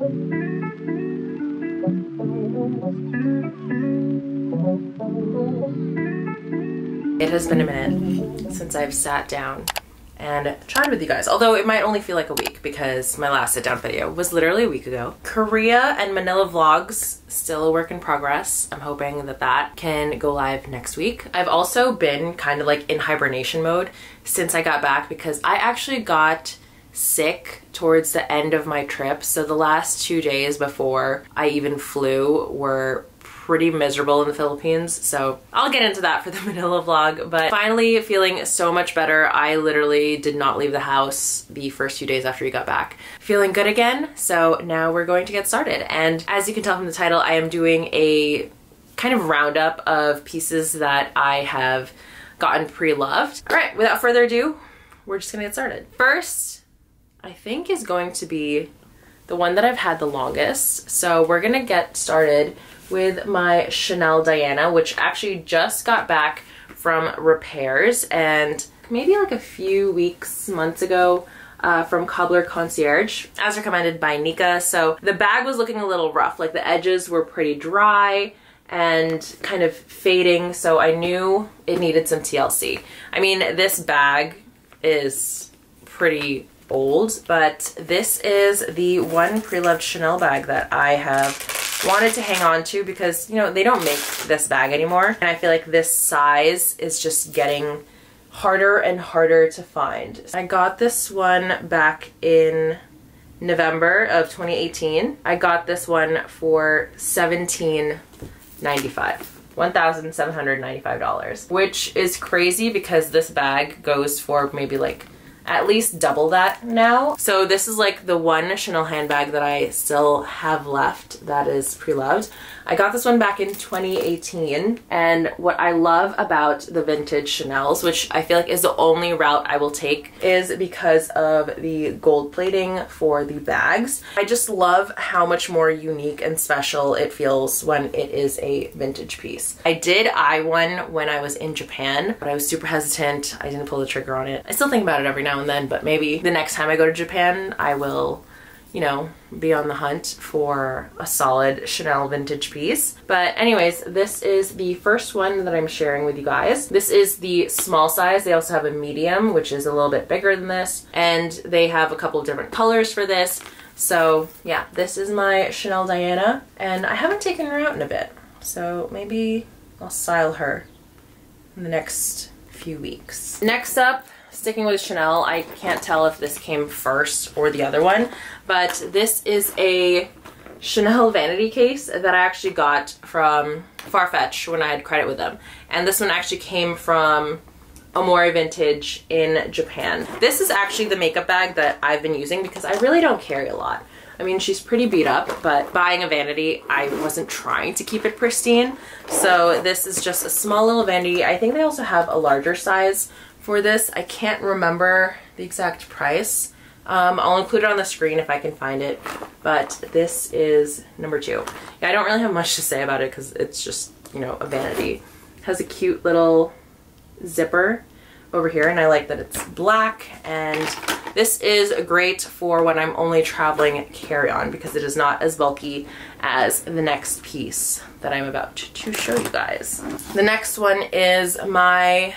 It has been a minute since I've sat down and chatted with you guys, although it might only feel like a week because my last sit down video was literally a week ago. Korea and Manila vlogs, still a work in progress. I'm hoping that that can go live next week. I've also been kind of like in hibernation mode since I got back because I actually got sick towards the end of my trip. So the last 2 days before I even flew were pretty miserable in the Philippines, so I'll get into that for the Manila vlog. But finally feeling so much better. I literally did not leave the house the first few days after we got back. Feeling good again, so now we're going to get started. And as you can tell from the title, I am doing a kind of roundup of pieces that I have gotten pre-loved. All right, without further ado, we're just gonna get started. First, I think is going to be the one that I've had the longest. So we're gonna get started with my Chanel Diana, which actually just got back from repairs and maybe like a few weeks, months ago from Cobbler Concierge, as recommended by Nika. So the bag was looking a little rough, like the edges were pretty dry and kind of fading, so I knew it needed some TLC. I mean, this bag is pretty old, but this is the one pre-loved Chanel bag that I have wanted to hang on to because, you know, they don't make this bag anymore. And I feel like this size is just getting harder and harder to find. I got this one back in November of 2018. I got this one for $1,795. $1,795, which is crazy because this bag goes for maybe like at least double that now. So this is like the one Chanel handbag that I still have left that is pre-loved. I got this one back in 2018, and what I love about the vintage Chanels, which I feel like is the only route I will take, is because of the gold plating for the bags. I just love how much more unique and special it feels when it is a vintage piece. I did eye one when I was in Japan, but I was super hesitant. I didn't pull the trigger on it. I still think about it every now and then, but maybe the next time I go to Japan, I will, you know, be on the hunt for a solid Chanel vintage piece. But anyways, this is the first one that I'm sharing with you guys. This is the small size. They also have a medium, which is a little bit bigger than this, and they have a couple of different colors for this. So yeah, this is my Chanel Diana, and I haven't taken her out in a bit, so maybe I'll style her in the next few weeks. Next up, sticking with Chanel, I can't tell if this came first or the other one, but this is a Chanel vanity case that I actually got from Farfetch when I had credit with them. And this one actually came from Amore Vintage in Japan. This is actually the makeup bag that I've been using because I really don't carry a lot. I mean, she's pretty beat up, but buying a vanity, I wasn't trying to keep it pristine. So this is just a small little vanity. I think they also have a larger size for this. I can't remember the exact price. I'll include it on the screen if I can find it, but this is number 2. Yeah, I don't really have much to say about it because it's just, you know, a vanity. It has a cute little zipper over here, and I like that it's black, and this is great for when I'm only traveling carry-on because it is not as bulky as the next piece that I'm about to show you guys. The next one is my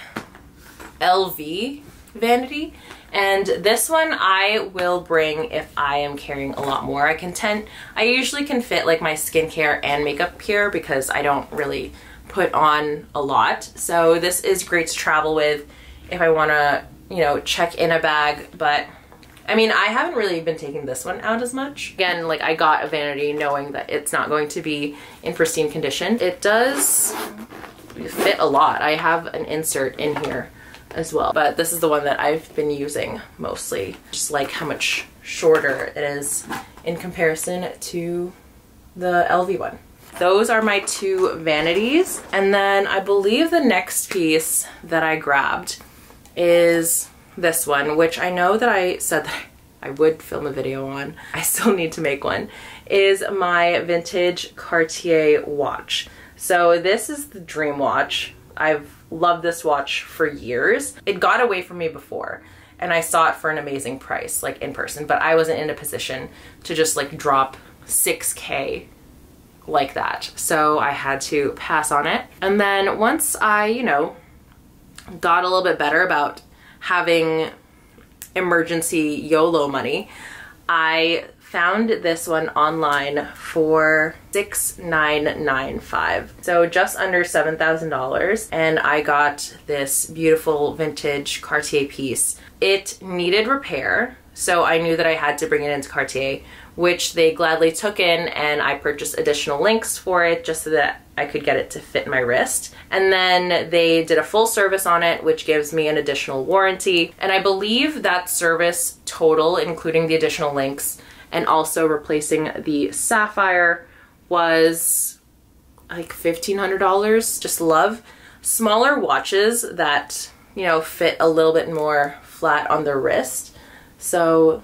LV vanity, and this one I will bring if I am carrying a lot more. I usually can fit like my skincare and makeup here because I don't really put on a lot. So this is great to travel with if I want to, you know, check in a bag. But I mean, I haven't really been taking this one out as much. Again, like, I got a vanity knowing that it's not going to be in pristine condition. It does fit a lot. I have an insert in here as well, but this is the one that I've been using mostly. Just like how much shorter it is in comparison to the LV one. Those are my 2 vanities. And then I believe the next piece that I grabbed is this one, which I know that I said that I would film a video on. I still need to make one. Is my vintage Cartier watch. So this is the Dream Watch. I've loved this watch for years. It got away from me before, and I saw it for an amazing price, like in person, but I wasn't in a position to just like drop 6K like that. So I had to pass on it. And then once I, you know, got a little bit better about having emergency YOLO money, I found this one online for $6,995. So just under $7,000. And I got this beautiful vintage Cartier piece. It needed repair, so I knew that I had to bring it into Cartier, which they gladly took in, and I purchased additional links for it just so that I could get it to fit my wrist. And then they did a full service on it, which gives me an additional warranty. And I believe that service total, including the additional links and also replacing the sapphire, was like $1,500. Just love smaller watches that, you know, fit a little bit more flat on the wrist. So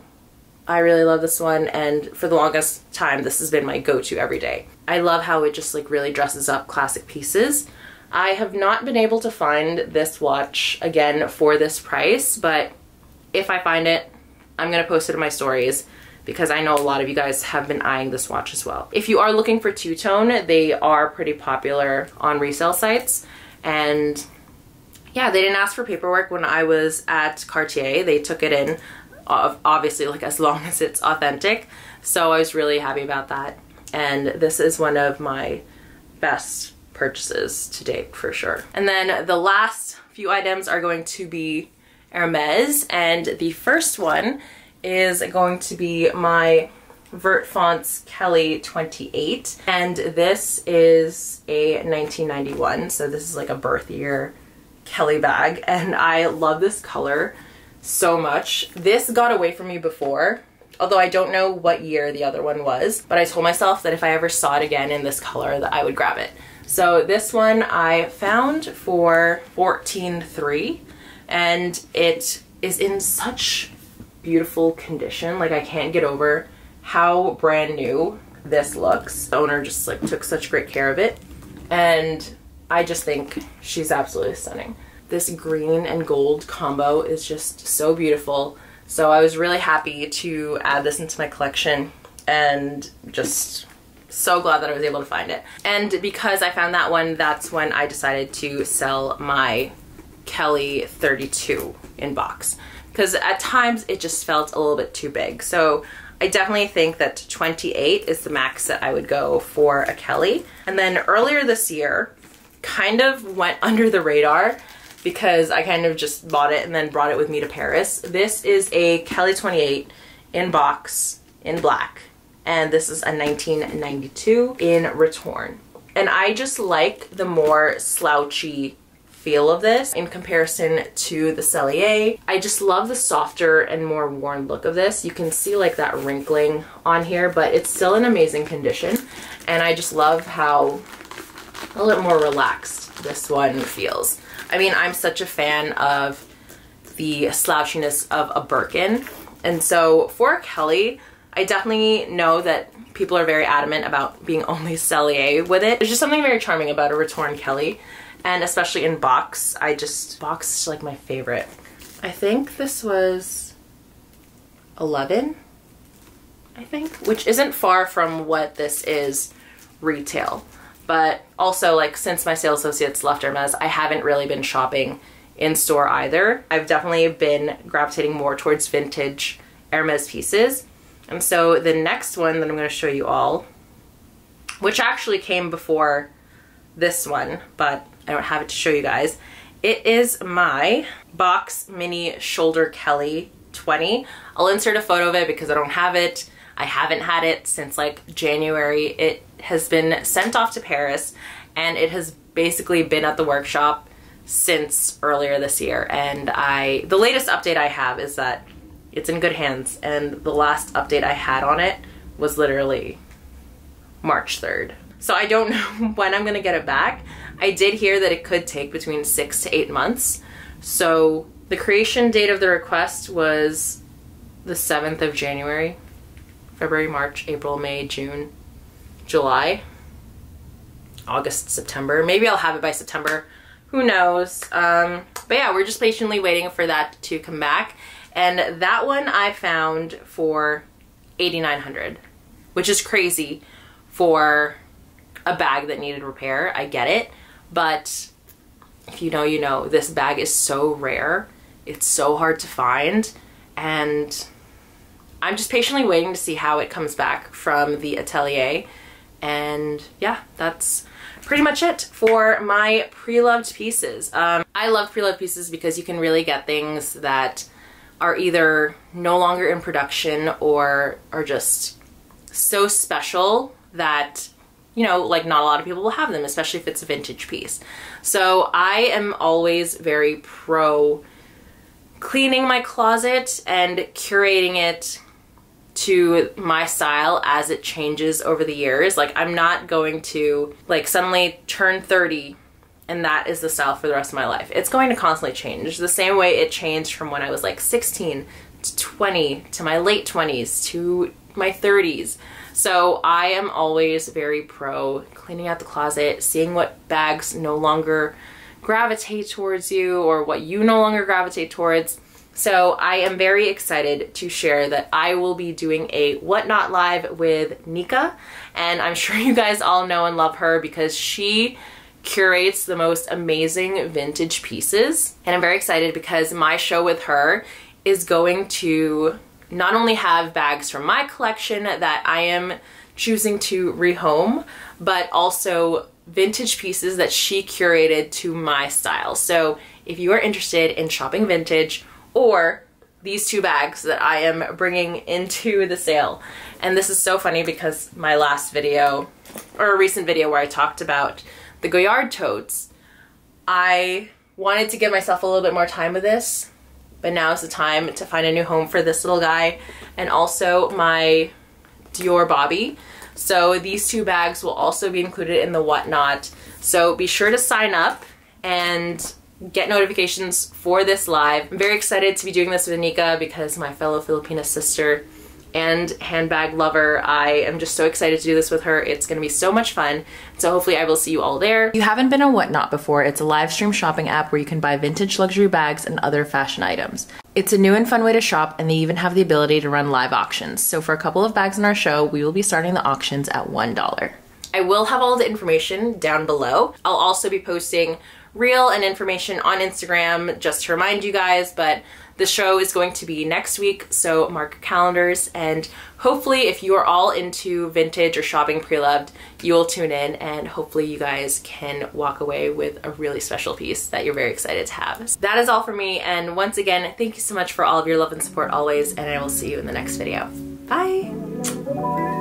I really love this one, and for the longest time this has been my go-to every day. I love how it just like really dresses up classic pieces. I have not been able to find this watch again for this price, but if I find it, I'm gonna post it in my stories because I know a lot of you guys have been eyeing this watch as well. If you are looking for two-tone, they are pretty popular on resale sites, and yeah, they didn't ask for paperwork when I was at Cartier. They took it in, obviously, like as long as it's authentic. So I was really happy about that. And this is one of my best purchases to date for sure. And then the last few items are going to be Hermes, and the first one is going to be my Vert Fonts Kelly 28, and this is a 1991, so this is like a birth year Kelly bag, and I love this color so much. This got away from me before, although I don't know what year the other one was, but I told myself that if I ever saw it again in this color that I would grab it. So this one I found for $14,300, and it is in such beautiful condition. Like, I can't get over how brand new this looks. The owner just like took such great care of it, and I just think she's absolutely stunning. This green and gold combo is just so beautiful. So I was really happy to add this into my collection, and just so glad that I was able to find it. And because I found that one, that's when I decided to sell my Kelly 32 in box, because at times it just felt a little bit too big. So I definitely think that 28 is the max that I would go for a Kelly. And then earlier this year, kind of went under the radar because I kind of just bought it and then brought it with me to Paris. This is a Kelly 28 in box in black, and this is a 1992 in Retorn. And I just like the more slouchy feel of this in comparison to the Cellier. I just love the softer and more worn look of this. You can see like that wrinkling on here, but it's still in amazing condition. And I just love how a little more relaxed this one feels. I mean, I'm such a fan of the slouchiness of a Birkin. And so for a Kelly, I definitely know that people are very adamant about being only Cellier with it. There's just something very charming about a Retorn Kelly. And especially in box, box is like my favorite. I think this was 11, I think, which isn't far from what this is retail. But also, like, since my sales associates left Hermes, I haven't really been shopping in store either. I've definitely been gravitating more towards vintage Hermes pieces. And so the next one that I'm going to show you all, which actually came before this one, but I don't have it to show you guys. It is my Box Mini Shoulder Kelly 20. I'll insert a photo of it because I don't have it. I haven't had it since like January. It has been sent off to Paris, and it has basically been at the workshop since earlier this year. And the latest update I have is that it's in good hands, and the last update I had on it was literally March 3rd. So I don't know when I'm gonna get it back. I did hear that it could take between 6 to 8 months. So the creation date of the request was the 7th of January. February, March, April, May, June, July, August, September. Maybe I'll have it by September. Who knows? But yeah, we're just patiently waiting for that to come back. And that one I found for $8,900. which is crazy for a bag that needed repair. I get it, but if you know, you know. This bag is so rare. It's so hard to find, and I'm just patiently waiting to see how it comes back from the atelier. And yeah, that's pretty much it for my pre-loved pieces. I love pre-loved pieces because you can really get things that are either no longer in production or are just so special that, you know, like not a lot of people will have them, especially if it's a vintage piece. So I am always very pro cleaning my closet and curating it to my style as it changes over the years. Like, I'm not going to like suddenly turn 30 and that is the style for the rest of my life. It's going to constantly change, the same way it changed from when I was like 16 to 20 to my late 20s to my 30s. So I am always very pro cleaning out the closet, seeing what bags no longer gravitate towards you or what you no longer gravitate towards. So I am very excited to share that I will be doing a Whatnot Live with Nika, and I'm sure you guys all know and love her because she curates the most amazing vintage pieces. And I'm very excited because my show with her is going to not only have bags from my collection that I am choosing to rehome, but also vintage pieces that she curated to my style. So if you are interested in shopping vintage, or these two bags that I am bringing into the sale. And this is so funny because my last video, or a recent video where I talked about the Goyard totes, I wanted to give myself a little bit more time with this, but now is the time to find a new home for this little guy, and also my Dior Bobby. So these two bags will also be included in the Whatnot. So be sure to sign up and get notifications for this live. I'm very excited to be doing this with Nika because my fellow Filipina sister and handbag lover. I am just so excited to do this with her. It's gonna be so much fun. So hopefully I will see you all there. If you haven't been on Whatnot before, it's a live stream shopping app where you can buy vintage luxury bags and other fashion items. It's a new and fun way to shop, and they even have the ability to run live auctions. So for a couple of bags in our show, we will be starting the auctions at $1. I will have all the information down below. I'll also be posting reel and information on Instagram just to remind you guys, but the show is going to be next week, so mark your calendars, and hopefully if you are all into vintage or shopping pre-loved, you will tune in, and hopefully you guys can walk away with a really special piece that you're very excited to have. So that is all for me, and once again, thank you so much for all of your love and support always, and I will see you in the next video. Bye!